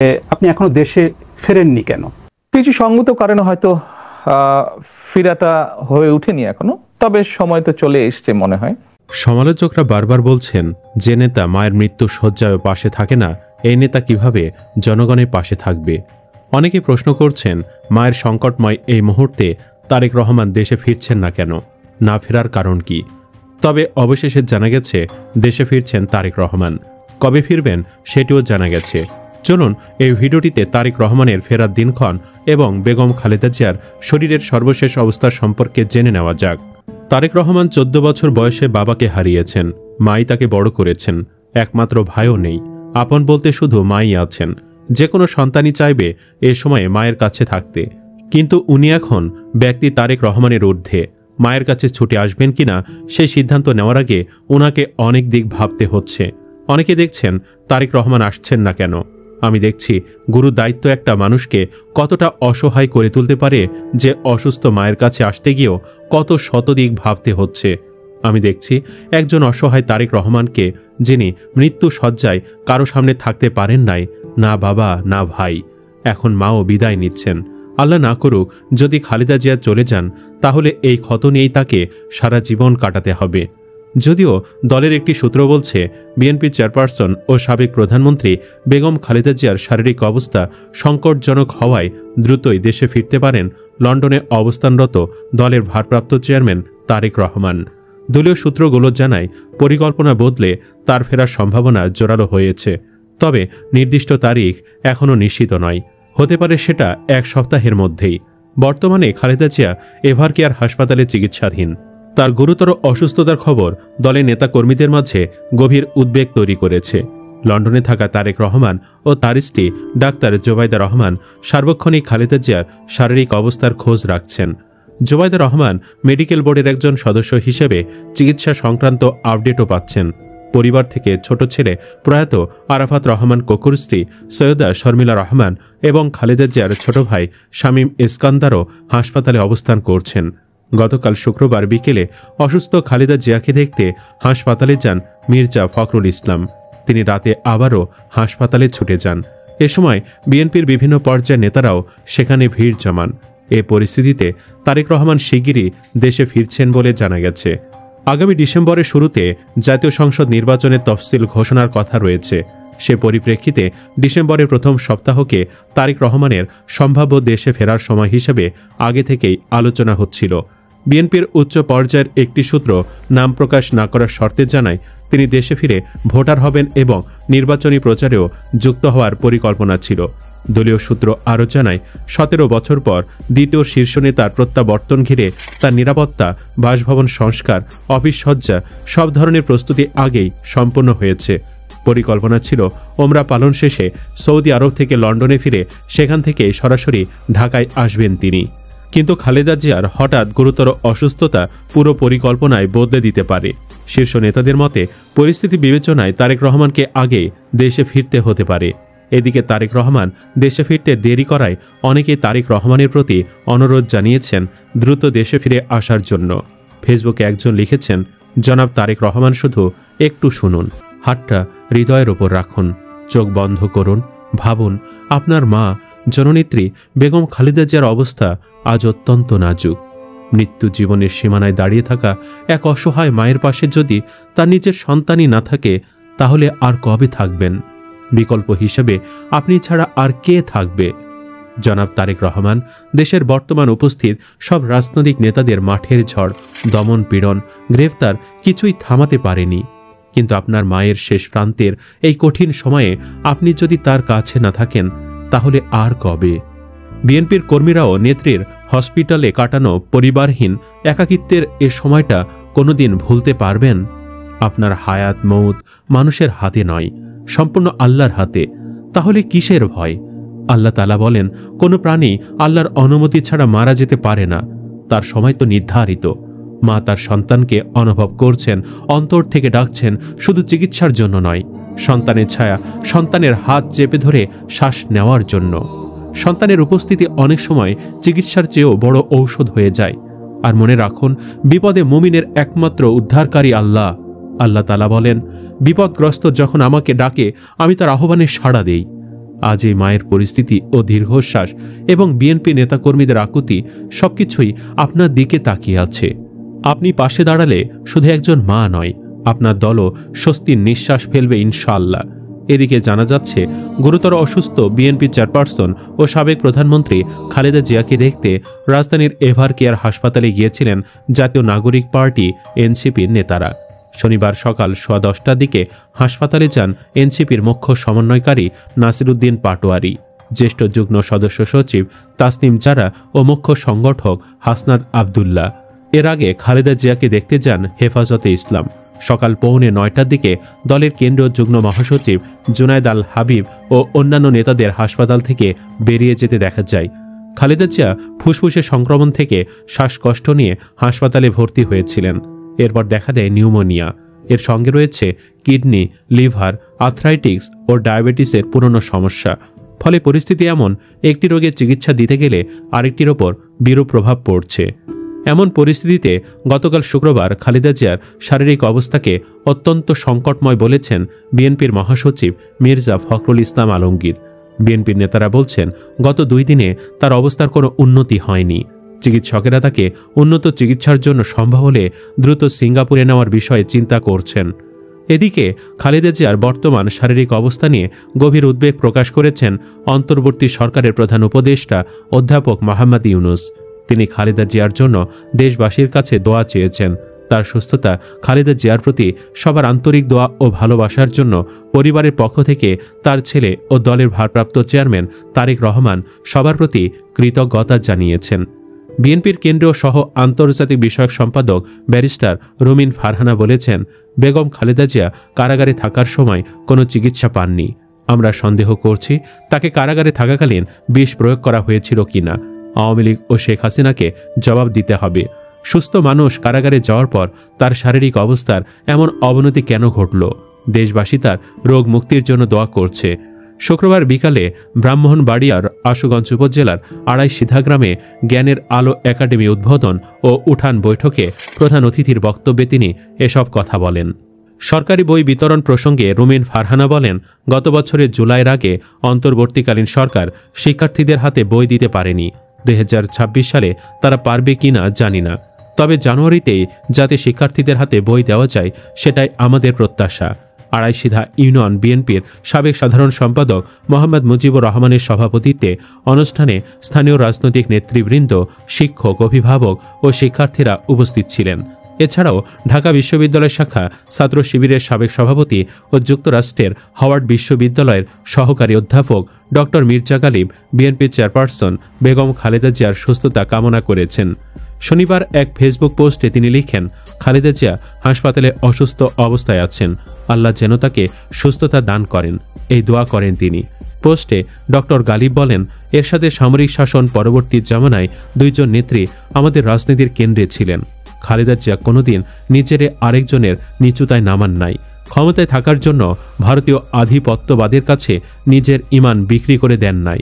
আপনি এখনো দেশে ফেরেননি কেন? কিছু সঙ্গত কারণে হয়তো ফিরাটা হয়ে ওঠেনি এখনো, তবে সময় তো চলে এসছে মনে হয়। সমালোচকরা বারবার বলছেন, যে নেতা মায়ের মৃত্যু শয্যায় পাশে থাকে না, এই নেতা কিভাবে জনগণের পাশে থাকবে। অনেকে প্রশ্ন করছেন, মায়ের সংকটময় এই মুহূর্তে তারেক রহমান দেশে ফিরছেন না কেন, না ফেরার কারণ কি। তবে অবশেষে জানা গেছে দেশে ফিরছেন তারেক রহমান। কবে ফিরবেন সেটিও জানা গেছে। চলুন এই ভিডিওটিতে তারেক রহমানের ফেরার দিনক্ষণ এবং বেগম খালেদা জিয়ার শরীরের সর্বশেষ অবস্থা সম্পর্কে জেনে নেওয়া যাক। তারেক রহমান 14 বছর বয়সে বাবাকে হারিয়েছেন। মাই তাকে বড় করেছেন। একমাত্র ভাইও নেই। আপন বলতে শুধু মাই আছেন। যে কোনো সন্তানই চাইবে এ সময়ে মায়ের কাছে থাকতে, কিন্তু উনি এখন ব্যক্তি তারেক রহমানের ঊর্ধ্বে। মায়ের কাছে ছুটে আসবেন কিনা সেই সিদ্ধান্ত নেওয়ার আগে ওনাকে অনেক দিক ভাবতে হচ্ছে। অনেকে দেখছেন তারেক রহমান আসছেন না কেন। আমি দেখছি গুরু দায়িত্ব একটা মানুষকে কতটা অসহায় করে তুলতে পারে, যে অসুস্থ মায়ের কাছে আসতে গিয়েও কত শতদিক ভাবতে হচ্ছে। আমি দেখছি একজন অসহায় তারেক রহমানকে, যিনি মৃত্যু শয্যায় কারো সামনে থাকতে পারেন নাই, না বাবা না ভাই। এখন মাও বিদায় নিচ্ছেন। আল্লাহ না করুক যদি খালেদা জিয়া চলে যান, তাহলে এই ক্ষত নিয়েই তাকে সারা জীবন কাটাতে হবে। যদিও দলের একটি সূত্র বলছে, বিএনপি চেয়ারপারসন ও সাবেক প্রধানমন্ত্রী বেগম খালেদা জিয়ার শারীরিক অবস্থা সংকটজনক হওয়ায় দ্রুতই দেশে ফিরতে পারেন লন্ডনে অবস্থানরত দলের ভারপ্রাপ্ত চেয়ারম্যান তারেক রহমান। দলীয় সূত্রগুলো জানায়, পরিকল্পনা বদলে তার ফেরার সম্ভাবনা জোরালো হয়েছে। তবে নির্দিষ্ট তারিখ এখনও নিশ্চিত নয়। হতে পারে সেটা 1 সপ্তাহের মধ্যেই। বর্তমানে খালেদা জিয়া এভারকেয়ার হাসপাতালে চিকিৎসাধীন। তার গুরুতর অসুস্থতার খবর দলের নেতাকর্মীদের মাঝে গভীর উদ্বেগ তৈরি করেছে। লন্ডনে থাকা তারেক রহমান ও তার স্ত্রী ডাক্তার জোবাইদা রহমান সার্বক্ষণিক খালেদা জিয়ার শারীরিক অবস্থার খোঁজ রাখছেন। জোবাইদা রহমান মেডিকেল বোর্ডের একজন সদস্য হিসেবে চিকিৎসা সংক্রান্ত আপডেটও পাচ্ছেন। পরিবার থেকে ছোট ছেলে প্রয়াত আরাফাত রহমান কোকুর স্ত্রী সৈয়দা শর্মিলা রহমান এবং খালেদা জিয়ার ছোট ভাই শামীম ইস্কান্দারও হাসপাতালে অবস্থান করছেন। গতকাল শুক্রবার বিকেলে অসুস্থ খালেদা জিয়াকে দেখতে হাসপাতালে যান মির্জা ফখরুল ইসলাম। তিনি রাতে আবারও হাসপাতালে ছুটে যান। এ সময় বিএনপির বিভিন্ন পর্যায়ের নেতারাও সেখানে ভিড় জমান। এ পরিস্থিতিতে তারেক রহমান শিগগিরই দেশে ফিরছেন বলে জানা গেছে। আগামী ডিসেম্বরের শুরুতে জাতীয় সংসদ নির্বাচনের তফসিল ঘোষণার কথা রয়েছে। সে পরিপ্রেক্ষিতে ডিসেম্বরের প্রথম সপ্তাহকে তারেক রহমানের সম্ভাব্য দেশে ফেরার সময় হিসেবে আগে থেকেই আলোচনা হচ্ছিল। বিএনপির উচ্চ পর্যায়ের একটি সূত্র নাম প্রকাশ না করার শর্তে জানায়, তিনি দেশে ফিরে ভোটার হবেন এবং নির্বাচনী প্রচারেও যুক্ত হওয়ার পরিকল্পনা ছিল। দলীয় সূত্র আরও জানায়, 17 বছর পর দ্বিতীয় শীর্ষ নেতার প্রত্যাবর্তন ঘিরে তার নিরাপত্তা, বাসভবন সংস্কার, অফিস সজ্জা সব ধরনের প্রস্তুতি আগেই সম্পন্ন হয়েছে। পরিকল্পনা ছিল ওমরা পালন শেষে সৌদি আরব থেকে লন্ডনে ফিরে সেখান থেকে সরাসরি ঢাকায় আসবেন তিনি। কিন্তু খালেদা জিয়ার হঠাৎ গুরুতর অসুস্থতা পুরো পরিকল্পনায় বদলে দিতে পারে। শীর্ষ নেতাদের মতে পরিস্থিতি বিবেচনায় তারেক রহমানকে আগে দেশে ফিরতে হতে পারে। এদিকে তারেক রহমান দেশে ফিরতে দেরি করায় অনেকেই তারেক রহমানের প্রতি অনুরোধ জানিয়েছেন দ্রুত দেশে ফিরে আসার জন্য। ফেসবুকে একজন লিখেছেন, জনাব তারেক রহমান শুধু একটু শুনুন, হাতটা হৃদয়ের ওপর রাখুন, চোখ বন্ধ করুন, ভাবুন আপনার মা জননেত্রী বেগম খালেদা জিয়ার অবস্থা আজ অত্যন্ত নাজুক। মৃত্যু জীবনের সীমানায় দাঁড়িয়ে থাকা এক অসহায় মায়ের পাশে যদি তার নিজের সন্তানই না থাকে, তাহলে আর কবে থাকবেন? বিকল্প হিসেবে আপনি ছাড়া আর কে থাকবে? জনাব তারেক রহমান দেশের বর্তমান উপস্থিত সব রাজনৈতিক নেতাদের মাঠের ঝড়, দমন পীড়ন, গ্রেফতার কিছুই থামাতে পারেনি। কিন্তু আপনার মায়ের শেষ প্রান্তের এই কঠিন সময়ে আপনি যদি তার কাছে না থাকেন, তাহলে আর কবে? বিএনপির কর্মীরাও নেত্রীর হসপিটালে কাটানো পরিবারহীন একাকিত্বের এ সময়টা কোনোদিন ভুলতে পারবেন? আপনার হায়াত মৌত মানুষের হাতে নয়, সম্পূর্ণ আল্লাহর হাতে। তাহলে কিসের ভয়? আল্লাহ তাআলা বলেন, কোনো প্রাণী আল্লাহর অনুমতি ছাড়া মারা যেতে পারে না, তার সময় তো নির্ধারিত। মা তার সন্তানকে অনুভব করছেন, অন্তর থেকে ডাকছেন, শুধু চিকিৎসার জন্য নয়, সন্তানের ছায়া, সন্তানের হাত চেপে ধরে শ্বাস নেওয়ার জন্য। সন্তানের উপস্থিতি অনেক সময় চিকিৎসার চেয়েও বড় ঔষধ হয়ে যায়। আর মনে রাখুন, বিপদে মুমিনের একমাত্র উদ্ধারকারী আল্লাহ। আল্লাহ তাআলা বলেন, বিপদগ্রস্ত যখন আমাকে ডাকে আমি তার আহ্বানে সাড়া দেই। আজ এই মায়ের পরিস্থিতি ও দীর্ঘশ্বাস এবং বিএনপি নেতাকর্মীদের আকুতি সবকিছুই আপনার দিকে তাকিয়ে আছে। আপনি পাশে দাঁড়ালে শুধু একজন মা নয়, আপনার দলও স্বস্তির নিঃশ্বাস ফেলবে ইনশাআল্লাহ। এদিকে জানা যাচ্ছে গুরুতর অসুস্থ বিএনপি চেয়ারপারসন ও সাবেক প্রধানমন্ত্রী খালেদা জিয়াকে দেখতে রাজধানীর এভার কেয়ার হাসপাতালে গিয়েছিলেন জাতীয় নাগরিক পার্টি এনসিপির নেতারা। শনিবার সকাল 10:15টার দিকে হাসপাতালে যান এনসিপির মুখ্য সমন্বয়কারী নাসিরুদ্দিন পাটোয়ারি, জ্যেষ্ঠ যুগ্ম সদস্য সচিব তাসনিম জারা ও মুখ্য সংগঠক হাসনাত আবদুল্লাহ। এর আগে খালেদা জিয়াকে দেখতে যান হেফাজতে ইসলাম। সকাল 8:45টার দিকে দলের কেন্দ্রীয় যুগ্ম মহাসচিব জুনায়েদ আল হাবিব ও অন্যান্য নেতাদের হাসপাতাল থেকে বেরিয়ে যেতে দেখা যায়। খালেদা জিয়া ফুসফুসে সংক্রমণ থেকে শ্বাসকষ্ট নিয়ে হাসপাতালে ভর্তি হয়েছিলেন। এরপর দেখা দেয় নিউমোনিয়া। এর সঙ্গে রয়েছে কিডনি, লিভার, আর্থ্রাইটিস ও ডায়াবেটিসের পুরনো সমস্যা। ফলে পরিস্থিতি এমন, একটি রোগের চিকিৎসা দিতে গেলে আরেকটির ওপর বিরূপ প্রভাব পড়ছে। এমন পরিস্থিতিতে গতকাল শুক্রবার খালেদা জিয়ার শারীরিক অবস্থাকে অত্যন্ত সংকটময় বলেছেন বিএনপির মহাসচিব মির্জা ফখরুল ইসলাম আলমগীর। বিএনপির নেতারা বলছেন, গত 2 দিনে তার অবস্থার কোনো উন্নতি হয়নি। চিকিৎসকেরা তাকে উন্নত চিকিৎসার জন্য সম্ভব হলে দ্রুত সিঙ্গাপুরে নেওয়ার বিষয়ে চিন্তা করছেন। এদিকে খালেদা জিয়ার বর্তমান শারীরিক অবস্থা নিয়ে গভীর উদ্বেগ প্রকাশ করেছেন অন্তর্বর্তী সরকারের প্রধান উপদেষ্টা অধ্যাপক মোহাম্মদ ইউনুস। তিনি খালেদা জিয়ার জন্য দেশবাসীর কাছে দোয়া চেয়েছেন। তার সুস্থতা, খালেদা জিয়ার প্রতি সবার আন্তরিক দোয়া ও ভালোবাসার জন্য পরিবারের পক্ষ থেকে তার ছেলে ও দলের ভারপ্রাপ্ত চেয়ারম্যান তারেক রহমান সবার প্রতি কৃতজ্ঞতা জানিয়েছেন। বিএনপির কেন্দ্রীয় সহ আন্তর্জাতিক বিষয়ক সম্পাদক ব্যারিস্টার রুমিন ফারহানা বলেছেন, বেগম খালেদা জিয়া কারাগারে থাকার সময় কোনো চিকিৎসা পাননি। আমরা সন্দেহ করছি তাকে কারাগারে থাকাকালীন বিষ প্রয়োগ করা হয়েছিল কিনা। আওয়ামী লীগ ও শেখ হাসিনাকে জবাব দিতে হবে। সুস্থ মানুষ কারাগারে যাওয়ার পর তার শারীরিক অবস্থার এমন অবনতি কেন ঘটল? দেশবাসী তার রোগ মুক্তির জন্য দোয়া করছে। শুক্রবার বিকালে ব্রাহ্মণবাড়িয়ার আশুগঞ্জ উপজেলার আড়াই সিধা গ্রামে জ্ঞানের আলো একাডেমি উদ্বোধন ও উঠান বৈঠকে প্রধান অতিথির বক্তব্যে তিনি এসব কথা বলেন। সরকারি বই বিতরণ প্রসঙ্গে রুমিন ফারহানা বলেন, গত বছরের জুলাইয়ের আগে অন্তর্বর্তীকালীন সরকার শিক্ষার্থীদের হাতে বই দিতে পারেনি। 2026 সালে তারা পারবে কিনা জানি না, তবে জানুয়ারিতেই যাতে শিক্ষার্থীদের হাতে বই দেওয়া যায় সেটাই আমাদের প্রত্যাশা। আড়াইসিধা ইউনিয়ন বিএনপির সাবেক সাধারণ সম্পাদক মোহাম্মদ মুজিবুর রহমানের সভাপতিত্বে অনুষ্ঠানে স্থানীয় রাজনৈতিক নেতৃবৃন্দ, শিক্ষক, অভিভাবক ও শিক্ষার্থীরা উপস্থিত ছিলেন। এছাড়াও ঢাকা বিশ্ববিদ্যালয় শাখা ছাত্র শিবিরের সাবেক সভাপতি ও যুক্তরাষ্ট্রের হাওয়ার্ড বিশ্ববিদ্যালয়ের সহকারী অধ্যাপক ডক্টর মির্জা গালিব বিএনপির চেয়ারপারসন বেগম খালেদা জিয়ার সুস্থতা কামনা করেছেন। শনিবার এক ফেসবুক পোস্টে তিনি লিখেন, খালেদা জিয়া হাসপাতালে অসুস্থ অবস্থায় আছেন, আল্লাহ যেন তাকে সুস্থতা দান করেন, এই দোয়া করেন তিনি। পোস্টে ডক্টর গালিব বলেন, এরশাদের সামরিক শাসন পরবর্তী জামানায় 2 জন নেত্রী আমাদের রাজনীতির কেন্দ্রে ছিলেন। খালেদা জিয়া কোনোদিন নিজের আরেকজনের নিচুতায় নামান নাই। ক্ষমতায় থাকার জন্য ভারতীয় আধিপত্যবাদের কাছে নিজের ইমান বিক্রি করে দেন নাই।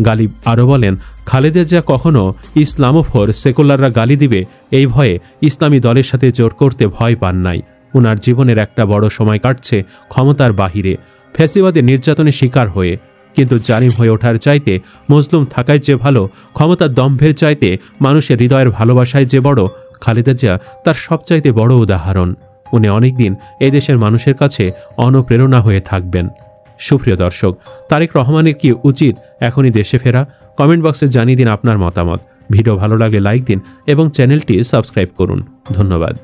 গালিব আরও বলেন, খালেদা জিয়া কখনো ইসলামোফোর সেকুলাররা গালি দিবে এই ভয়ে ইসলামী দলের সাথে জোট করতে ভয় পান নাই। উনার জীবনের একটা বড় সময় কাটছে ক্ষমতার বাহিরে, ফ্যাসিবাদের নির্যাতনের শিকার হয়ে। কিন্তু জালিম হয়ে ওঠার চাইতে মজলুম থাকায় যে ভালো, ক্ষমতার দম্ভের চাইতে মানুষের হৃদয়ের ভালোবাসায় যে বড়, খালেদা জিয়া তার সবচাইতে বড় উদাহরণ। উনি অনেকদিন এই দেশের মানুষের কাছে অনুপ্রেরণা হয়ে থাকবেন। সুপ্রিয় দর্শক, তারেক রহমানের কি উচিত এখনই দেশে ফেরা? কমেন্ট বক্সে জানিয়ে দিন আপনার মতামত। ভিডিও ভালো লাগলে লাইক দিন এবং চ্যানেলটি সাবস্ক্রাইব করুন। ধন্যবাদ।